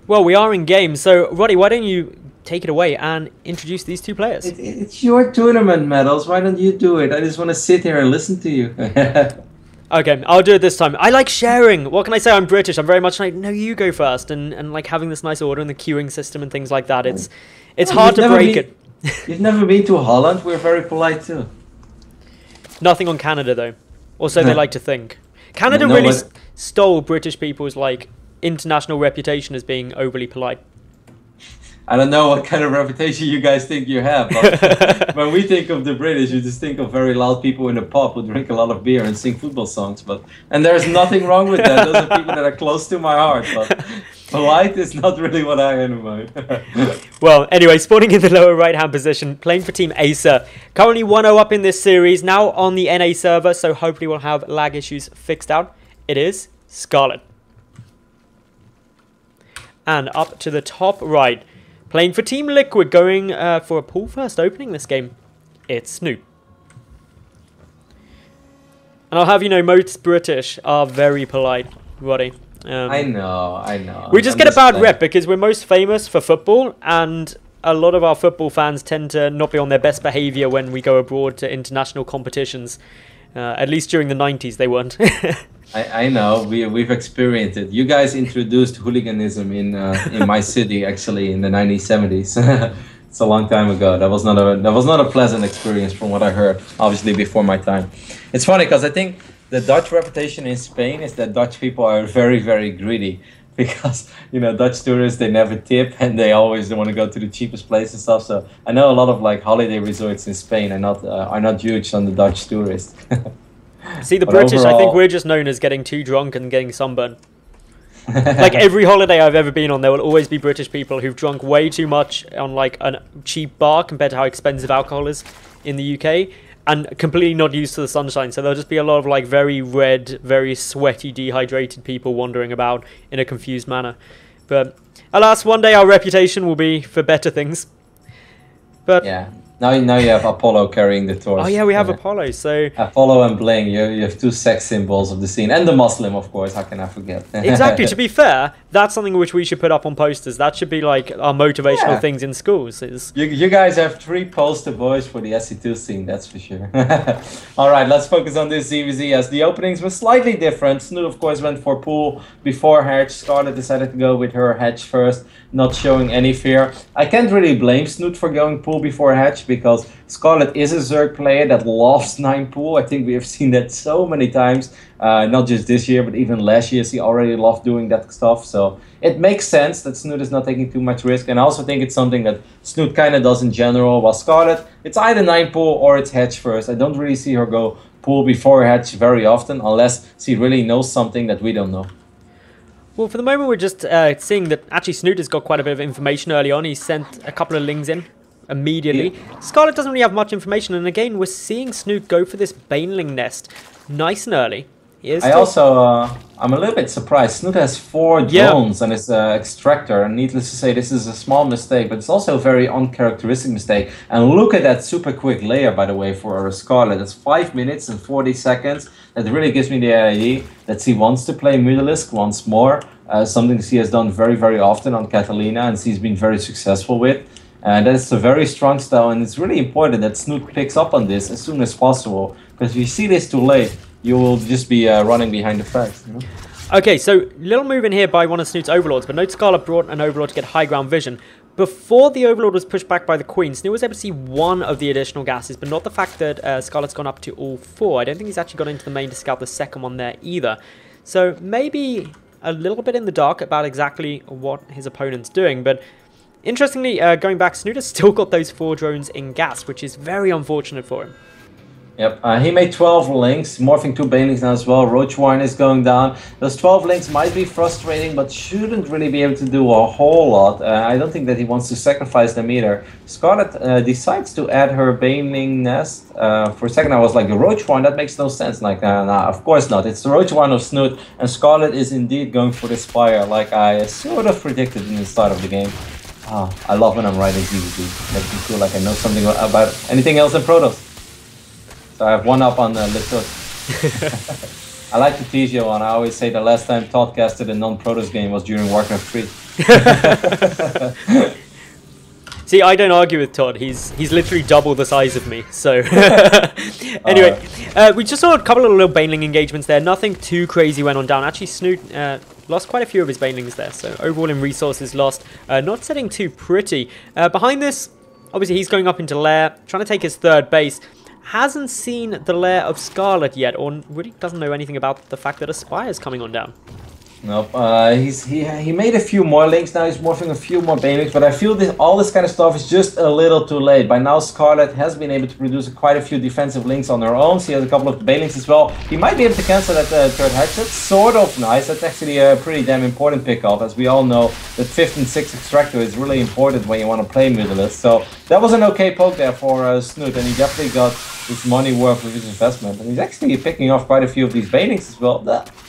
Well, we are in game, so Roddy, why don't you take it away and introduce these two players? It's your tournament, Medals. Why don't you do it? I just want to sit here and listen to you. Okay, I'll do it this time. I like sharing. What can I say? I'm British. I'm very much like, no, you go first, and like having this nice order and the queuing system and things like that. It's hard to break it. You've never been to Holland? We're very polite too. Nothing on Canada though. Also, they like to think. Canada really stole British people's like international reputation as being overly polite. I don't know what kind of reputation you guys think you have, but when we think of the British, you just think of very loud people in a pub who drink a lot of beer and sing football songs. And there's nothing wrong with that. Those are people that are close to my heart. But polite is not really what I am about. Well, anyway, spawning in the lower right-hand position, playing for Team Acer. Currently 1-0 up in this series, now on the NA server, so hopefully we'll have lag issues fixed out. It is Scarlett. And up to the top right, playing for Team Liquid, going for a pool first opening this game, it's Snute. And I'll have you know, most British are very polite, Roddy. I know. We just get a bad rep because we're most famous for football, and a lot of our football fans tend to not be on their best behaviour when we go abroad to international competitions. At least during the 90s, they weren't. I know, we've experienced it. You guys introduced hooliganism in my city, actually, in the 1970s. It's a long time ago. That was not a pleasant experience from what I heard, obviously before my time. It's funny because I think the Dutch reputation in Spain is that Dutch people are very, very greedy. Because, you know, Dutch tourists, they never tip and they always want to go to the cheapest place and stuff. So I know a lot of like holiday resorts in Spain are not huge on the Dutch tourists. See, the British, overall, I think we're just known as getting too drunk and getting sunburned. Like every holiday I've ever been on, there will always be British people who've drunk way too much on like a cheap bar compared to how expensive alcohol is in the UK. And completely not used to the sunshine, so there'll just be a lot of like very red, very sweaty, dehydrated people wandering about in a confused manner. But alas, one day our reputation will be for better things. But yeah, now you have Apollo carrying the torch. Oh yeah, we have Apollo. So Apollo and Bling, you have two sex symbols of the scene, and the Muslim, of course. How can I forget? Exactly. To be fair, that's something which we should put up on posters. That should be like our motivational things in schools. You guys have 3 poster boys for the SC2 scene, that's for sure. All right, let's focus on this ZvZ as the openings were slightly different. Snute, of course, went for pool before hedge. Scarlett decided to go with her hedge first, not showing any fear. I can't really blame Snute for going pool before hedge because Scarlett is a ZerG player that loves 9 pool. I think we have seen that so many times, not just this year, but even last year. She already loved doing that stuff. So it makes sense that Snute is not taking too much risk. And I also think it's something that Snute kind of does in general. While Scarlett, it's either 9 pool or it's hedge first. I don't really see her go pool before hedge very often, unless she really knows something that we don't know. Well, for the moment, we're just seeing that actually Snute has got quite a bit of information early on. He sent a couple of lings in immediately. Yeah. Scarlett doesn't really have much information, and again, we're seeing Snute go for this Baneling nest nice and early. I'm a little bit surprised. Snute has 4 drones and his extractor, and needless to say, this is a small mistake, but it's also a very uncharacteristic mistake. And look at that super quick layer, by the way, for Scarlett. It's 5 minutes and 40 seconds. That really gives me the idea that she wants to play Mutalisk once more, something she has done very, very often on Catalina, and she's been very successful with. And that's a very strong style, and it's really important that Snute picks up on this as soon as possible, because if you see this too late, you will just be running behind the facts. You know? Okay, so little move in here by one of Snute's overlords, but note Scarlett brought an overlord to get high ground vision. Before the overlord was pushed back by the queen, Snute was able to see 1 of the additional gases, but not the fact that Scarlett's gone up to all 4. I don't think he's actually gone into the main to scout the second one there either. So maybe a little bit in the dark about exactly what his opponent's doing, but interestingly, going back, Snute has still got those 4 drones in gas, which is very unfortunate for him. Yep, he made 12 links, morphing 2 banelings now as well. Roachwine is going down. Those 12 links might be frustrating, but shouldn't really be able to do a whole lot. I don't think that he wants to sacrifice them either. Scarlett decides to add her baneling nest. For a second I was like, the Roachwine, that makes no sense. Like, nah, of course not. It's the Roachwine of Snute, and Scarlett is indeed going for the Spire, like I sort of predicted in the start of the game. Oh, I love when I'm writing ZvZ. Makes me feel like I know something about anything else in Protoss. So I have 1 up on Litot. I like to tease you on. I always say the last time Todd casted a non-Protoss game was during Warcraft 3. See, I don't argue with Todd. He's literally double the size of me. So anyway, we just saw a couple of little baneling engagements there. Nothing too crazy went on down. Actually, Snute lost quite a few of his banelings there. So overall in resources lost. Not setting too pretty. Behind this, obviously he's going up into lair, trying to take his third base. Hasn't seen the lair of Scarlett yet, or really doesn't know anything about the fact that a spire is coming on down. Nope. He made a few more links now. He's morphing a few more banelings, but I feel all this kind of stuff is just a little too late. By now, Scarlett has been able to produce quite a few defensive links on her own. She has a couple of banelings as well. He might be able to cancel that third hatch. That's sort of nice. That's actually a pretty damn important pick-off, as we all know that 5th and 6th extractor is really important when you want to play Mutalisk. So that was an okay poke there for Snute, and he definitely got his money worth with his investment. And he's actually picking off quite a few of these banelings as well.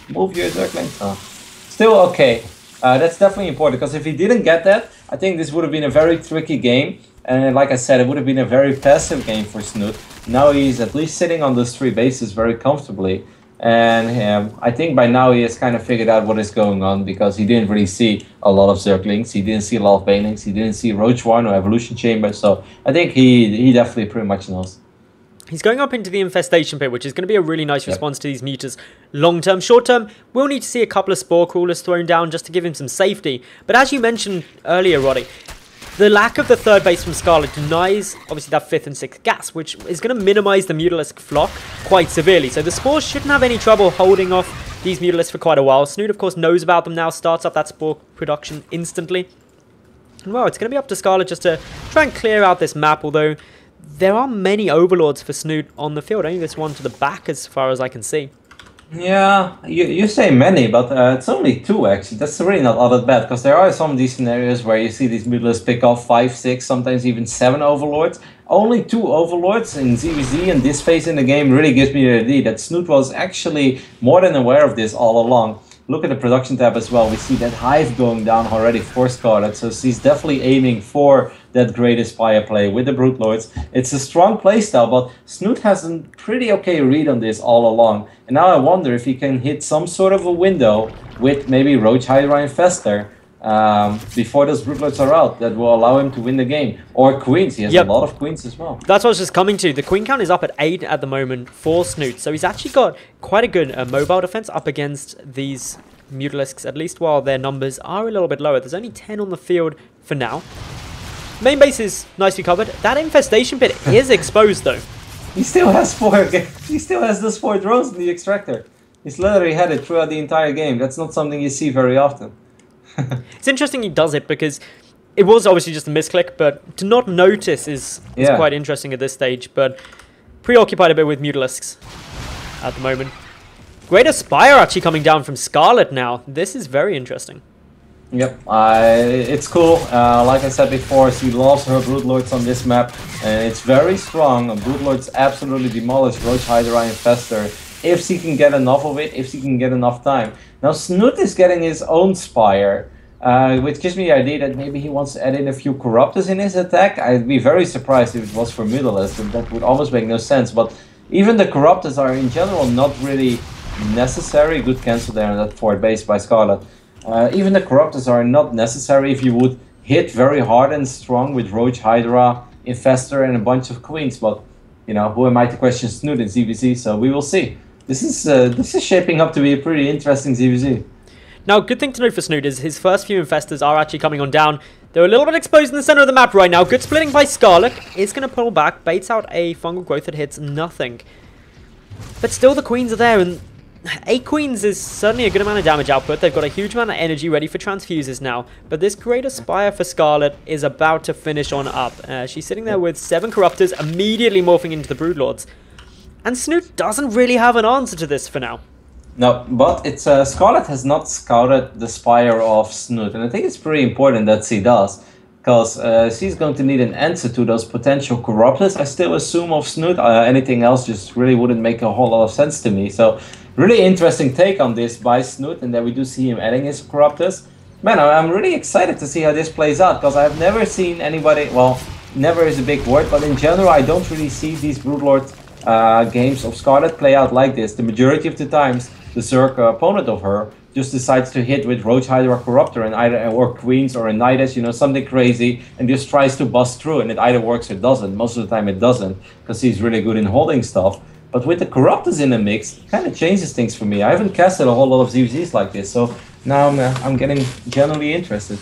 Move your Zergling. Still okay. That's definitely important, because if he didn't get that, I think this would have been a very tricky game. And like I said, it would have been a very passive game for Snute. Now he's at least sitting on those 3 bases very comfortably. And I think by now he has kind of figured out what is going on, because he didn't really see a lot of Zerglings. He didn't see a lot of banelings. He didn't see Roach Warren or Evolution Chamber. So I think he definitely pretty much knows. He's going up into the Infestation Pit, which is going to be a really nice response to these mutas long term. Short term, we'll need to see a couple of Spore Crawlers thrown down just to give him some safety. But as you mentioned earlier, Roddy, the lack of the third base from Scarlett denies, obviously, that 5th and 6th gas, which is going to minimize the Mutalisk flock quite severely. So the Spores shouldn't have any trouble holding off these Mutalisks for quite a while. Snute, of course, knows about them now, starts up that Spore production instantly. And well, it's going to be up to Scarlett just to try and clear out this map, although there are many Overlords for Snute on the field. Only this one to the back as far as I can see. Yeah, you say many, but it's only 2 actually. That's really not all that bad, because there are some of these scenarios where you see these Mutalisks pick off 5, 6, sometimes even 7 Overlords. Only 2 Overlords in ZvZ in this phase in the game really gives me the idea that Snute was actually more than aware of this all along. Look at the production tab as well. We see that Hive going down already for Scarlett. So she's definitely aiming for that Great Aspire play with the Brood Lords. It's a strong playstyle, but Snute has a pretty okay read on this all along. And now I wonder if he can hit some sort of a window with maybe Roach, Hydra, Infestor before those Brood Lords are out, that will allow him to win the game. Or Queens. He has a lot of Queens as well. That's what I was just coming to. The Queen count is up at 8 at the moment for Snute. So he's actually got quite a good mobile defense up against these Mutalisks, at least while their numbers are a little bit lower. There's only 10 on the field for now. Main base is nicely covered. That Infestation Pit is exposed though. He still has 4. He still has those 4 drones in the extractor. He's literally had it throughout the entire game. That's not something you see very often. It's interesting he does it, because it was obviously just a misclick, but to not notice is quite interesting at this stage. But preoccupied a bit with Mutalisks at the moment. Great Aspire actually coming down from Scarlett now. This is very interesting. Yep, it's cool. Like I said before, she loves her Broodlords on this map, and it's very strong. Broodlords absolutely demolish Roach, Hydra, Infestor if she can get enough of it, if she can get enough time. Now Snute is getting his own Spire, which gives me the idea that maybe he wants to add in a few Corruptors in his attack. I'd be very surprised if it was for Mutalisk, and that would almost make no sense. But even the Corruptors are in general not really necessary. Good cancel there on that 4th base by Scarlett. Even the Corruptors are not necessary if you would hit very hard and strong with Roach, Hydra, Infestor, and a bunch of Queens. But, you know, who am I to question Snute in ZvZ? So we will see. This is shaping up to be a pretty interesting ZvZ. Now, good thing to note for Snute is his first few Infestors are actually coming on down. They're a little bit exposed in the center of the map right now. Good splitting by Scarlett. Is going to pull back, baits out a Fungal Growth that hits nothing. But still the Queens are there, and 8 Queens is certainly a good amount of damage output. They've got a huge amount of energy ready for transfuses now. But this Great Aspire for Scarlett is about to finish on up. She's sitting there with 7 Corruptors, immediately morphing into the Broodlords. And Snute doesn't really have an answer to this for now. No, but it's Scarlett has not scouted the Spire of Snute, and I think it's pretty important that she does, because she's going to need an answer to those potential Corruptors, I still assume, of Snute. Anything else just really wouldn't make a whole lot of sense to me. So, really interesting take on this by Snute, and then we do see him adding his Corruptors. Man, I'm really excited to see how this plays out, because I've never seen anybody, well, never is a big word, but in general I don't really see these Broodlord games of Scarlett play out like this. The majority of the times, the Zerg opponent of her just decides to hit with Roach Hider or Corruptor and either or Queens or a Nidus, you know, something crazy, and just tries to bust through, and it either works or doesn't. Most of the time it doesn't, because he's really good in holding stuff. But with the Corruptors in the mix, it kind of changes things for me. I haven't casted a whole lot of ZvZs like this, so now I'm getting generally interested.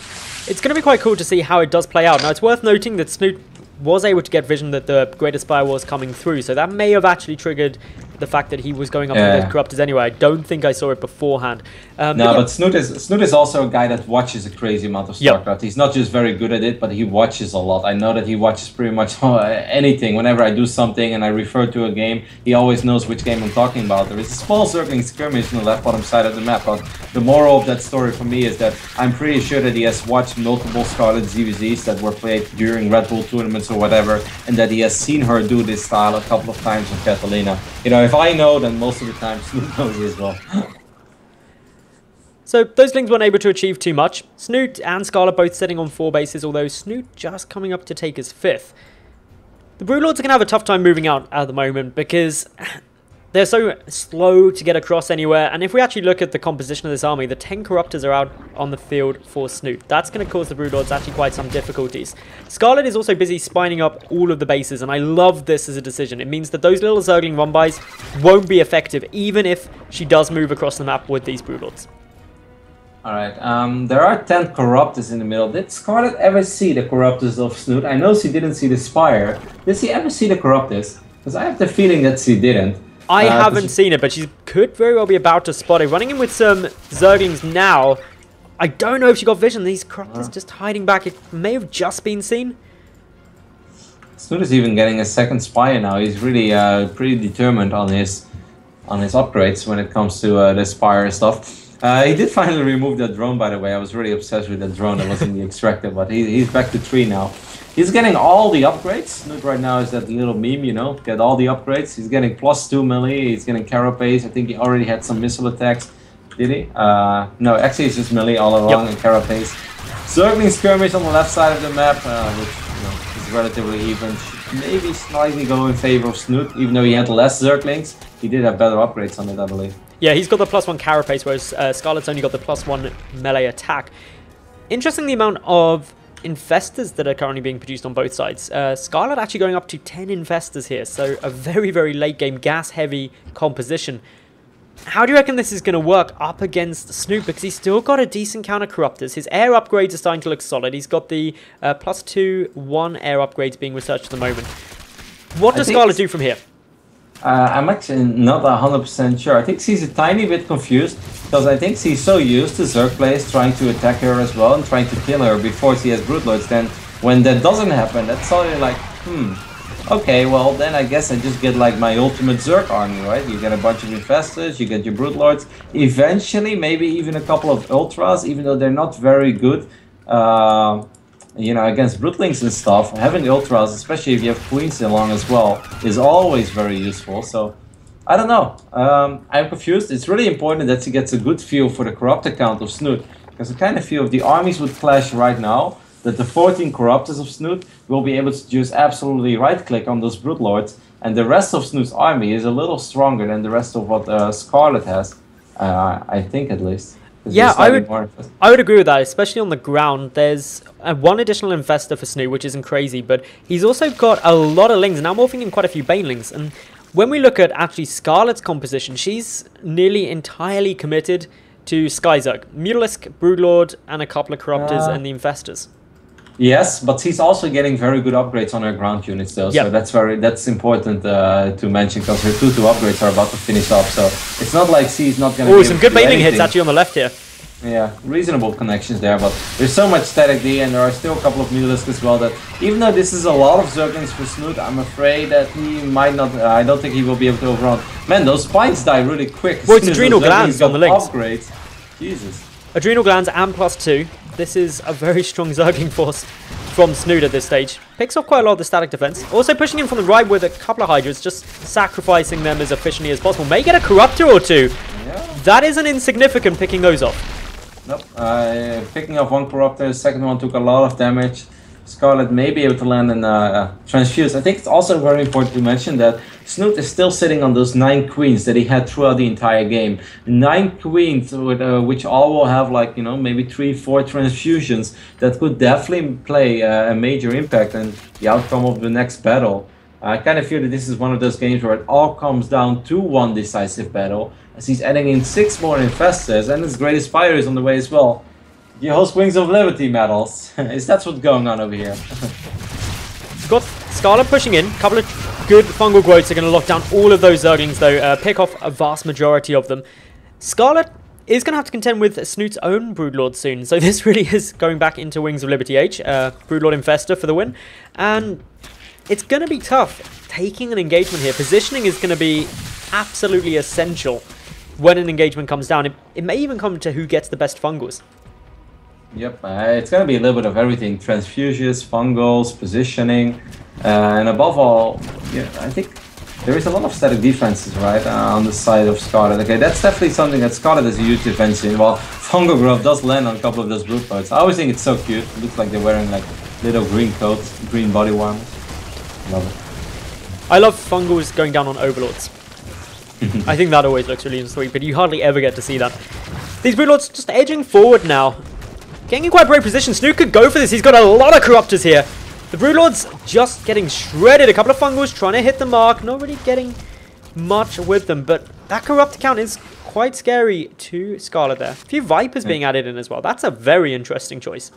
It's going to be quite cool to see how it does play out. Now, it's worth noting that Snute was able to get vision that the Greater Spire was coming through, so that may have actually triggered the fact that he was going up with the Corruptors anyway. I don't think I saw it beforehand. No, but Snute is also a guy that watches a crazy amount of StarCraft. Yep. He's not just very good at it, but he watches a lot. I know that he watches pretty much anything. Whenever I do something and I refer to a game, he always knows which game I'm talking about. There is a small circling skirmish on the left bottom side of the map, but the moral of that story for me is that I'm pretty sure that he has watched multiple Scarlett ZvZs that were played during Red Bull tournaments or whatever, and that he has seen her do this style a couple of times with Catalina. You know, if I know, then most of the time Snute knows as well. So those Lings weren't able to achieve too much. Snute and Scarlett both sitting on 4 bases, although Snute just coming up to take his 5th. The Broodlords are going to have a tough time moving out at the moment because they're so slow to get across anywhere, and if we actually look at the composition of this army, the 10 Corruptors are out on the field for Snute. That's going to cause the Broodlords actually quite some difficulties. Scarlett is also busy spining up all of the bases, and I love this as a decision. It means that those little Zergling run-bys won't be effective, even if she does move across the map with these Broodlords. Alright, there are 10 Corruptors in the middle. Did Scarlett ever see the Corruptors of Snute? I know she didn't see the Spire. Did she ever see the Corruptors? Because I have the feeling that she didn't. I haven't seen it, but she could very well be about to spot it. Running in with some Zerglings now. I don't know if she got vision. These Corruptors just hiding back. It may have just been seen. Snute is even getting a 2nd Spire now. He's really pretty determined on his upgrades when it comes to the Spire stuff. He did finally remove that drone, by the way. I was really obsessed with that drone that was in the extractor, but he's back to 3 now. He's getting all the upgrades. Snute right now is that little meme, you know, get all the upgrades. He's getting +2 melee, he's getting carapace. I think he already had some missile attacks. Did he? No, actually it's just melee all along and carapace. Zergling skirmish on the left side of the map, which is relatively even. Maybe slightly go in favor of Snute, even though he had less Zerglings. He did have better upgrades on it, I believe. Yeah, he's got the +1 carapace, whereas Scarlett's only got the +1 melee attack. Interesting the amount of infestors that are currently being produced on both sides. Scarlett actually going up to 10 infestors here, so a very, very late game, gas-heavy composition. How do you reckon this is going to work up against Snute? Because he's still got a decent counter Corruptors. His air upgrades are starting to look solid. He's got the +2/1 air upgrades being researched at the moment. What does Scarlett do from here? I'm actually not 100% sure. I think she's a tiny bit confused, because I think she's so used to Zerg players trying to attack her as well and trying to kill her before she has Broodlords. Then when that doesn't happen, that's suddenly like, okay, well then I guess I just get like my ultimate Zerg army, right? You get a bunch of infestors, you get your Broodlords, eventually maybe even a couple of Ultras, even though they're not very good. You know, against Broodlings and stuff, having Ultras, especially if you have Queens along as well, is always very useful. So, I don't know. I'm confused. It's really important that she gets a good feel for the Corruptor count of Snute, because I kind of feel if the armies would clash right now, that the 14 Corruptors of Snute will be able to just absolutely right-click on those Broodlords, and the rest of Snute's army is a little stronger than the rest of what Scarlett has, I think at least. Yeah, I would agree with that, especially on the ground. There's one additional infestor for Snute, which isn't crazy, but he's also got a lot of Lings, now morphing in quite a few Banelings. And when we look at actually Scarlett's composition, she's nearly entirely committed to Skyzerg, Mutalisk, Broodlord, and a couple of Corruptors and the infestors. Yes, but she's also getting very good upgrades on her ground units though, so that's important to mention, because her 2/2 upgrades are about to finish off, so it's not like she's not going to be some good baiting hits actually on the left here. Yeah, reasonable connections there, but there's so much static D, and there are still a couple of Mutalisks as well, that even though this is a lot of Zerglings for Snute, I'm afraid that he might not, I don't think he will be able to overrun. Man, those spikes die really quick. Well, it's Adrenal Glands on the Lings. Upgrades. Jesus. Adrenal Glands and +2. This is a very strong Zergling force from Snute at this stage. Picks off quite a lot of the static defense. Also pushing in from the right with a couple of Hydras, just sacrificing them as efficiently as possible. May get a Corruptor or two. Yeah. That isn't insignificant, picking those off. Nope. Picking off one Corruptor, the second one took a lot of damage. Scarlett may be able to land in Transfuse. I think it's also very important to mention that Snute is still sitting on those 9 queens that he had throughout the entire game. 9 queens, with, which all will have like, you know, maybe 3-4 transfusions that could definitely play a major impact on the outcome of the next battle. I kind of feel that this is one of those games where it all comes down to one decisive battle, as he's adding in 6 more infestors, and his greatest fire is on the way as well. The host Wings of Liberty medals. Is that what's going on over here? Got Scarlett pushing in. A couple of good fungal growths are going to lock down all of those Zerglings, though. Pick off a vast majority of them. Scarlett is going to have to contend with Snute's own Broodlord soon, so this really is going back into Wings of Liberty H. Broodlord Infestor for the win. And it's going to be tough taking an engagement here. Positioning is going to be absolutely essential when an engagement comes down. It may even come to who gets the best fungals. Yep, it's going to be a little bit of everything. Transfusions, fungals, positioning, and above all, yeah, I think there is a lot of static defenses, right, on the side of Scarlett. Okay, that's definitely something that Scarlett has a huge defense in. While fungal growth does land on a couple of those brood coats. I always think it's so cute. It looks like they're wearing like little green coats, green body warmers. Love it. I love fungals going down on overlords. I think that always looks really sweet, but you hardly ever get to see that. These broodlords just edging forward now. Getting in quite a great position. Snute could go for this. He's got a lot of corruptors here. The broodlords just getting shredded. A couple of fungals trying to hit the mark. Not really getting much with them, but that corruptor count is quite scary to Scarlett there. A few Vipers being added in as well. That's a very interesting choice.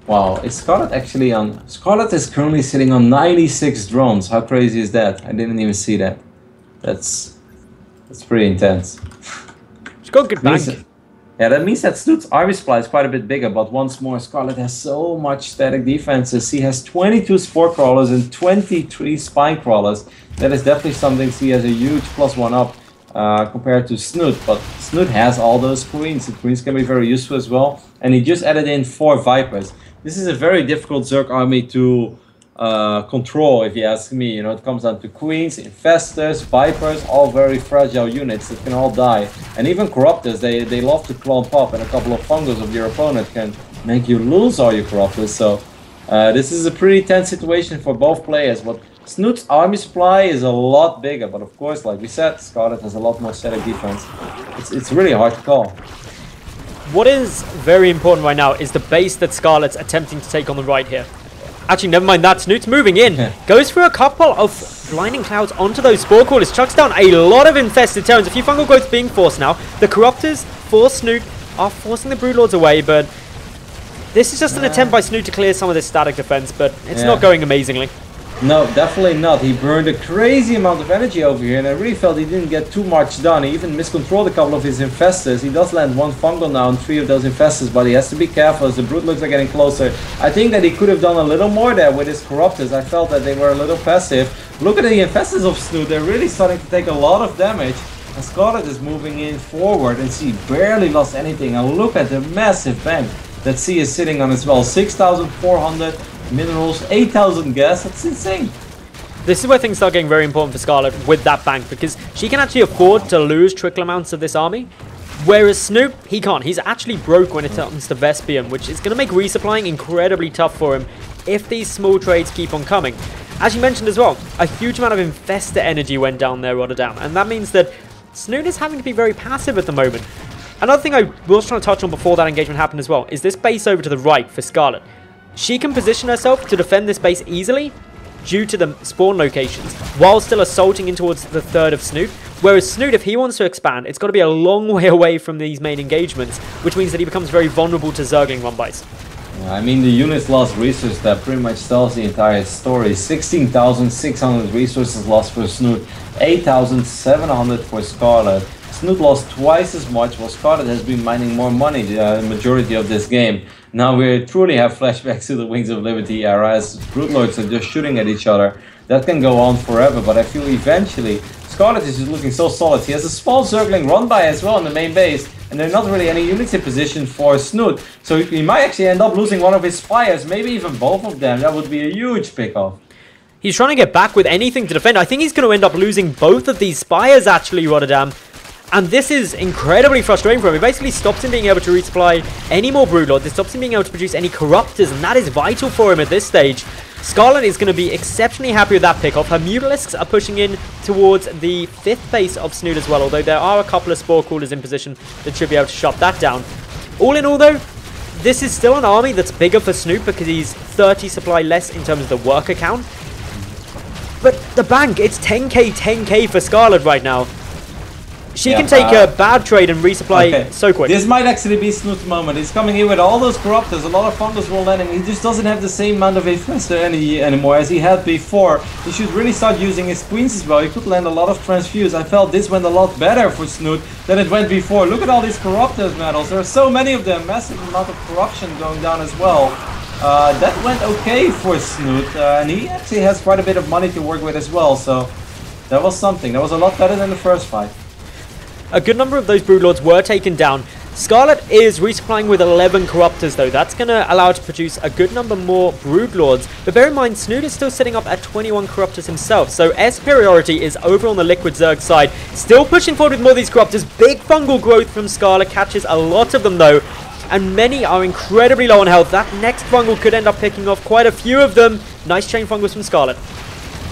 Wow, is Scarlett actually on... Scarlett is currently sitting on 96 drones. How crazy is that? I didn't even see that. That's pretty intense. She's got a good bank. Yeah, that means that Snute's army supply is quite a bit bigger, but once more, Scarlett has so much static defenses. He has 22 spore crawlers and 23 spine crawlers. That is definitely something he has a huge +1 up compared to Snute, but Snute has all those queens. The queens can be very useful as well, and he just added in 4 Vipers. This is a very difficult Zerg army to control, if you ask me. You know, it comes down to queens, infestors, vipers, all very fragile units that can all die. And even corruptors, they love to clump up, and a couple of fungals of your opponent can make you lose all your corruptors. So this is a pretty tense situation for both players. But Snute's army supply is a lot bigger, but of course, like we said, Scarlett has a lot more static defense. It's really hard to call. What is very important right now is the base that Scarlett's attempting to take on the right here. Actually, never mind that. Snute's moving in. Goes for a couple of blinding clouds onto those spore crawlers. Chucks down a lot of infested terrans. A few fungal growths being forced now. The corruptors for Snute are forcing the broodlords away, but this is just an attempt by Snute to clear some of this static defense, but it's not going amazingly. No, definitely not. He burned a crazy amount of energy over here, and I really felt he didn't get too much done. He even miscontrolled a couple of his infestors. He does land 1 fungal now on 3 of those infestors, but he has to be careful as the broodlords are getting closer. I think that he could have done a little more there with his corruptors. I felt that they were a little passive. Look at the infestors of Snute. They're really starting to take a lot of damage. And Scarlett is moving in forward, and she barely lost anything. And look at the massive bank that she is sitting on as well. 6,400 minerals, 8,000 gas. That's insane. This is where things start getting very important for Scarlett with that bank, because she can actually afford to lose trickle amounts of this army, whereas Snute, he can't. He's actually broke when it comes to Vespian, which is going to make resupplying incredibly tough for him if these small trades keep on coming. As you mentioned as well, a huge amount of infestor energy went down there, Rotterdam, and that means that Snute is having to be very passive at the moment. Another thing I was trying to touch on before that engagement happened as well is this base over to the right for Scarlett. She can position herself to defend this base easily due to the spawn locations, while still assaulting in towards the third of Snute. Whereas Snute, if he wants to expand, it's got to be a long way away from these main engagements, which means that he becomes very vulnerable to Zergling run-bys. I mean, the units lost resource that pretty much tells the entire story. 16,600 resources lost for Snute, 8,700 for Scarlett. Snute lost twice as much, while Scarlett has been mining more money the majority of this game. Now we truly have flashbacks to the Wings of Liberty era, as broodlords are just shooting at each other. That can go on forever, but I feel eventually Scarlett is just looking so solid. He has a small Zergling run by as well in the main base, and there are not really any units in position for Snute. So he might actually end up losing one of his spires, maybe even both of them. That would be a huge pick-off. He's trying to get back with anything to defend. I think he's going to end up losing both of these spires, actually, Rotterdam. And this is incredibly frustrating for him. It basically stops him being able to resupply any more broodlords. It stops him being able to produce any corruptors, and that is vital for him at this stage. Scarlett is going to be exceptionally happy with that pick-off. Her Mutalisks are pushing in towards the 5th base of Snute as well, although there are a couple of Spore Coolers in position that should be able to shut that down. All in all, though, this is still an army that's bigger for Snute because he's 30 supply less in terms of the worker count. But the bank, it's 10k for Scarlett right now. She can take a bad trade and resupply so quick. This might actually be Snute's moment. He's coming in with all those Corruptors, a lot of Fungus roll in, and he just doesn't have the same amount of Infester anymore as he had before. He should really start using his Queens as well. He could land a lot of Transfuse. I felt this went a lot better for Snute than it went before. Look at all these Corruptors medals. There are so many of them. Massive amount of corruption going down as well. That went okay for Snute, and he actually has quite a bit of money to work with as well. So that was something. That was a lot better than the first fight. A good number of those Broodlords were taken down. Scarlett is resupplying with 11 Corruptors though. That's going to allow her to produce a good number more Broodlords. But bear in mind, Snute is still sitting up at 21 Corruptors himself. So air superiority is over on the Liquid Zerg side. Still pushing forward with more of these Corruptors. Big fungal growth from Scarlett. Catches a lot of them though. And many are incredibly low on health. That next fungal could end up picking off quite a few of them. Nice chain fungals from Scarlett.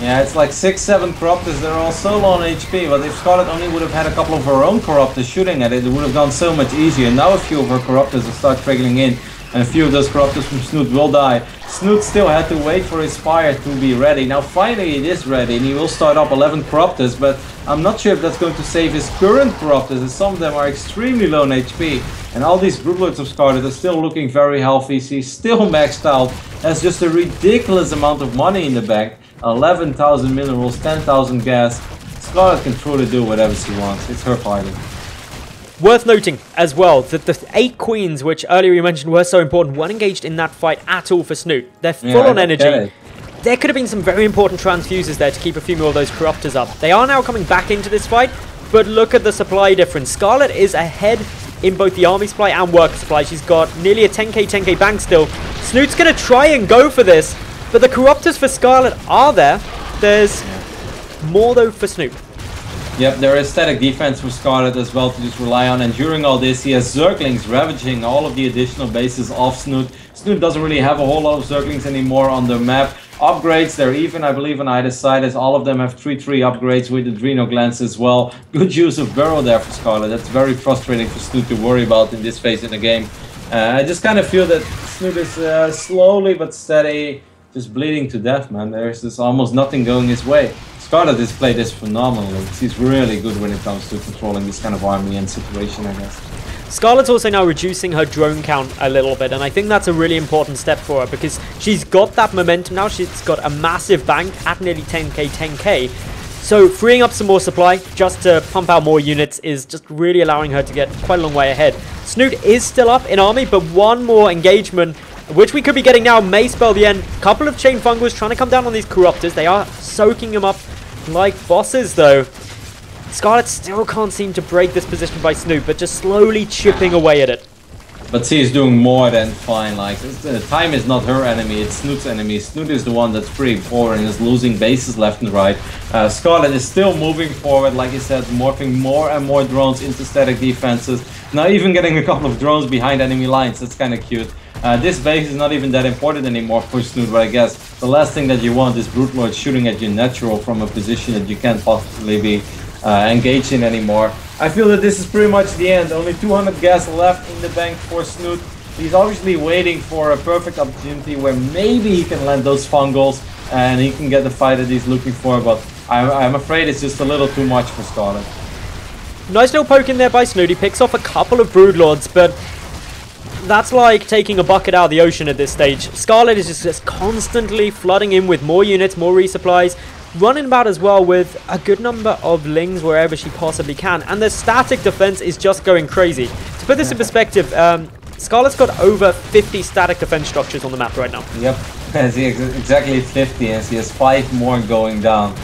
Yeah, it's like 6-7 Corruptors. They're all so low on HP, but if Scarlett only would have had a couple of her own Corruptors shooting at it, it would have gone so much easier. Now a few of her Corruptors will start trickling in, and a few of those Corruptors from Snute will die. Snute still had to wait for his fire to be ready. Now finally it is ready, and he will start up 11 Corruptors, but I'm not sure if that's going to save his current Corruptors, as some of them are extremely low on HP. And all these Broodlords of Scarlett are still looking very healthy. She's still maxed out, has just a ridiculous amount of money in the bank. 11,000 minerals, 10,000 gas. Scarlett can truly do whatever she wants. It's her party. Worth noting as well that the 8 Queens, which earlier you mentioned were so important, weren't engaged in that fight at all for Snute. They're full on energy. There could have been some very important transfuses there to keep a few more of those Corruptors up. They are now coming back into this fight, but look at the supply difference. Scarlett is ahead in both the army supply and worker supply. She's got nearly a 10k bank still. Snute's going to try and go for this. But the Corruptors for Scarlett are there. There's more though for Snute. Yep, there is static defense for Scarlett as well to just rely on. And during all this, he has Zerglings ravaging all of the additional bases of Snute. Snute doesn't really have a whole lot of Zerglings anymore on the map. Upgrades, they're even, I believe, on either side, as all of them have 3-3 upgrades with Adrenal Glands as well. Good use of Burrow there for Scarlett. That's very frustrating for Snute to worry about in this phase in the game. I just kind of feel that Snute is slowly but steady just bleeding to death, man. There's just almost nothing going his way. Scarlett has played this phenomenally. She's really good when it comes to controlling this kind of army and situation, I guess. Scarlett's also now reducing her drone count a little bit, and I think that's a really important step for her because she's got that momentum now. She's got a massive bank at nearly 10k. So freeing up some more supply just to pump out more units is just really allowing her to get quite a long way ahead. Snute is still up in army, but one more engagement, which we could be getting now, may spell the end. Couple of chain fungals trying to come down on these Corruptors. They are soaking them up like bosses though. Scarlett still can't seem to break this position by Snute, but just slowly chipping away at it. But she's doing more than fine. Like, time is not her enemy, it's Snute's enemy. Snute is the one that's pretty poor and is losing bases left and right. Scarlett is still moving forward, like you said, morphing more and more drones into static defenses. Now even getting a couple of drones behind enemy lines. That's kind of cute. This base is not even that important anymore for Snute, but I guess the last thing that you want is Broodlord shooting at you natural from a position that you can't possibly be engaged in anymore. I feel that this is pretty much the end. Only 200 gas left in the bank for Snute. He's obviously waiting for a perfect opportunity where maybe he can land those fungals and he can get the fight that he's looking for, but I'm afraid it's just a little too much for Scarlett. Nice little poke in there by Snute. He picks off a couple of Broodlords, but that's like taking a bucket out of the ocean at this stage. Scarlett is just constantly flooding in with more units, more resupplies, running about as well with a good number of lings wherever she possibly can. And the static defense is just going crazy. To put this in perspective, Scarlett's got over 50 static defense structures on the map right now. Yep, exactly 50, and she has 5 more going down.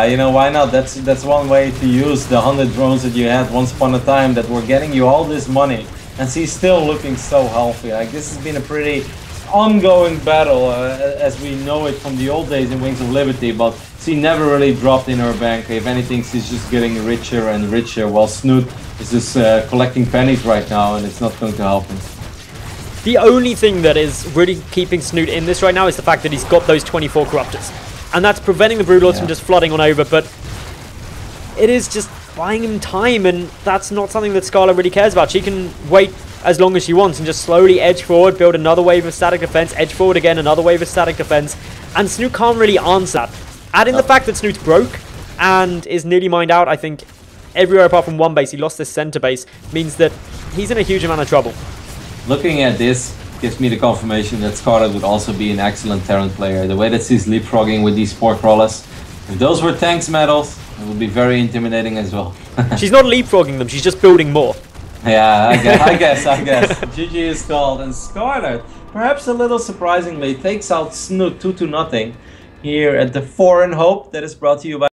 You know, why not? That's one way to use the 100 drones that you had once upon a time that were getting you all this money. And she's still looking so healthy. Like, this has been a pretty ongoing battle as we know it from the old days in Wings of Liberty, but she never really dropped in her bank. If anything, she's just getting richer and richer, while Snute is just collecting pennies right now, and it's not going to help him. The only thing that is really keeping Snute in this right now is the fact that he's got those 24 Corruptors. And that's preventing the Broodlords from just flooding on over, but it is just buying him time, and that's not something that Scarlett really cares about. She can wait as long as she wants and just slowly edge forward, build another wave of static defense, edge forward again, another wave of static defense, and Snute can't really answer that. Add in the fact that Snute's broke and is nearly mined out, I think everywhere apart from one base, he lost this center base, means that he's in a huge amount of trouble. Looking at this gives me the confirmation that Scarlett would also be an excellent Terran player. The way that she's leapfrogging with these spore crawlers, if those were tanks medals, it would be very intimidating as well. She's not leapfrogging them, she's just building more. Yeah, I guess. GG is called, and Scarlett, perhaps a little surprisingly, takes out Snute 2-0 here at the Foreign Hope that is brought to you by